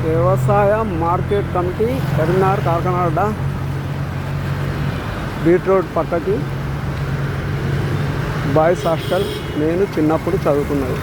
వ్యవసాయ market committee Karimnagar Kakinada BT road పక్కకి boys hostel నేను చిన్నప్పుడు చదువుకున్నది.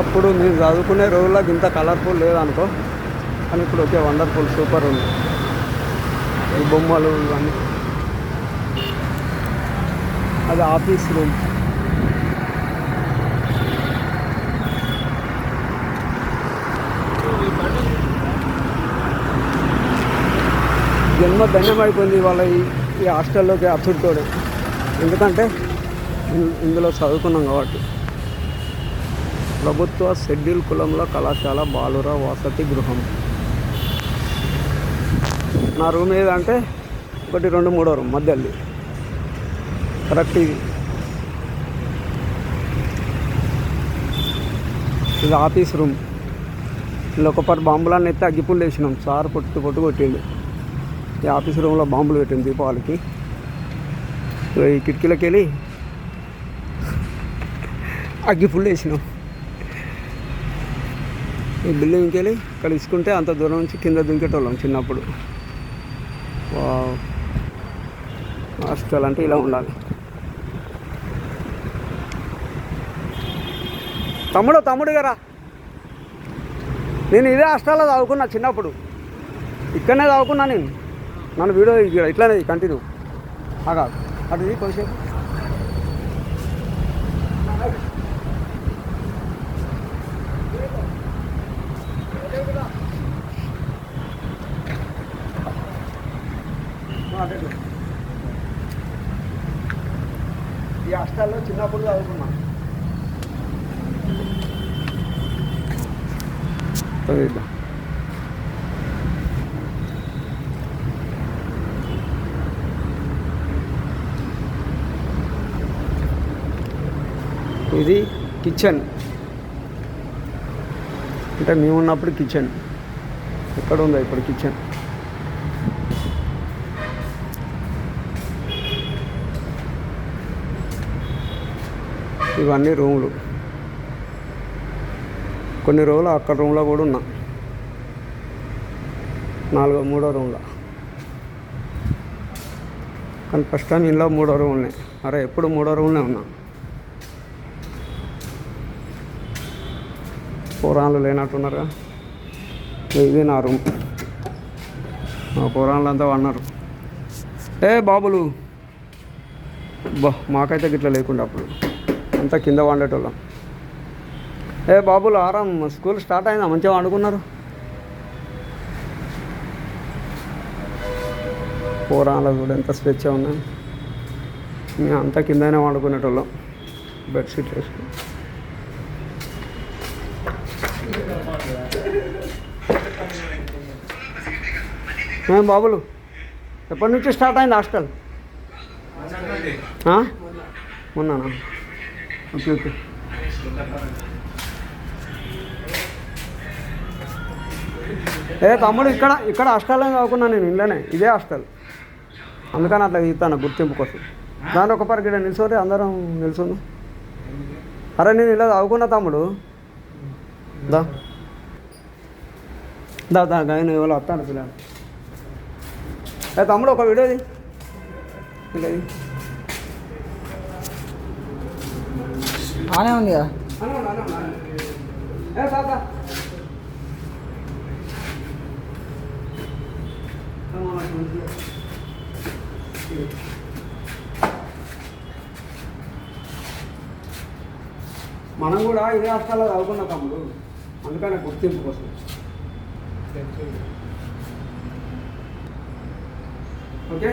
అప్పుడు నేను చదువుకునే రోజుల్లో ఇంత కలర్ఫుల్ లేదనుకో, కానీ ఇప్పుడు ఓకే వండర్ఫుల్ సూపర్ ఉంది. ఈ బొమ్మలు ఇవన్నీ. అది ఆఫీస్ రూమ్. జన్మ ధన్యమైపోయింది వాళ్ళ ఈ హాస్టల్లోకి అచ్చుడితోడు. ఎందుకంటే ఇందులో చదువుకున్నాం కాబట్టి. ప్రభుత్వ షెడ్యూల్ కులంలో కళాశాల బాలుర వసతి గృహం. నా రూమ్ ఏదంటే 1, 2, 3 రూమ్ మధ్యలో కరెక్ట్. ఇది ఆఫీస్ రూమ్. ఇలా ఒకపాటి బాంబులన్నీ ఎత్తే అగ్గిపుల్లు వేసినాం. సార్ పొట్టు కొట్టిండు. ఈ ఆఫీస్ రూమ్లో బాంబులు పెట్టింది దీపావళికి. ఈ కిటికీలకి వెళ్ళి అగ్గిపుల్లు వేసినాం. ఈ బిల్డింగ్కి వెళ్ళి ఇక్కడ ఇసుకుంటే అంత దూరం నుంచి కింద దుంకేటోళ్ళం చిన్నప్పుడు. హాస్టల్ అంటే ఇలా ఉండాలి. తమ్ముడు గారా, నేను ఇదే హాస్టల్లో చదువుకున్నా చిన్నప్పుడు. ఇక్కడనే చదువుకున్నా నేను. నన్ను వీడియో ఇట్లానే కంటిన్యూ అగా అటు కొంచెం. ఈ హాస్టల్లో చిన్నప్పుడు చదువుకున్నా. ఇది కిచెన్. అంటే మేము ఉన్నప్పుడు కిచెన్. ఎక్కడ ఉందో ఇప్పుడు కిచెన్. ఇవన్నీ రూములు. కొన్ని రోజులు అక్కడ రూమ్లో కూడా ఉన్నా. 3వ రూమ్లో. కానీ ఫస్ట్ టైం ఇంట్లో 3వ రూమ్ ఉన్నాయి. అరే ఎప్పుడు 3వ రూమ్లో ఉన్నా. పురాణాలు లేనట్టున్నారుగా. ఇది నా రూమ్. మా పురాణాలంతా అన్నారు బాబులు. మాకైతే గిట్లా లేకుండా అప్పుడు అంతా కింద వండేటోళ్ళం. బాబులు ఆరాం, స్కూల్ స్టార్ట్ అయిందా? మంచిగా వండుకున్నారు. పురాణాలు కూడా ఎంత స్వేచ్ఛ ఉన్నాయి. మేము అంతా కిందనే వండుకునేటోళ్ళం బెడ్షీట్ వేసుకుని. బాబులు ఎప్పటి నుంచి స్టార్ట్ అయింది హాస్టల్? మొన్ననా? ఓకే. తమ్ముడు ఇక్కడ హాస్టల్లో చదువుకున్నా నేను. ఇంట్లోనే ఇదే హాస్టల్. అందుకని అట్లా తీస్తాను గుర్తింపు కోసం. దాని ఒక పరిగెడ నిల్చోరే, అందరం నిల్చుంది. అరే నేను ఇలా చదువుకున్నా తమ్ముడు. దా గాయన ఎవరో వస్తాను పిల్లలు. తమ్ముడు ఒక వీడియోది ఇలా ఆనే ఉంది కదా. మనం కూడా ఇదే హాస్టల్లో చదువుకున్న తమ్ముడు. అందుకని గుర్తింపు కోసం. ఓకే.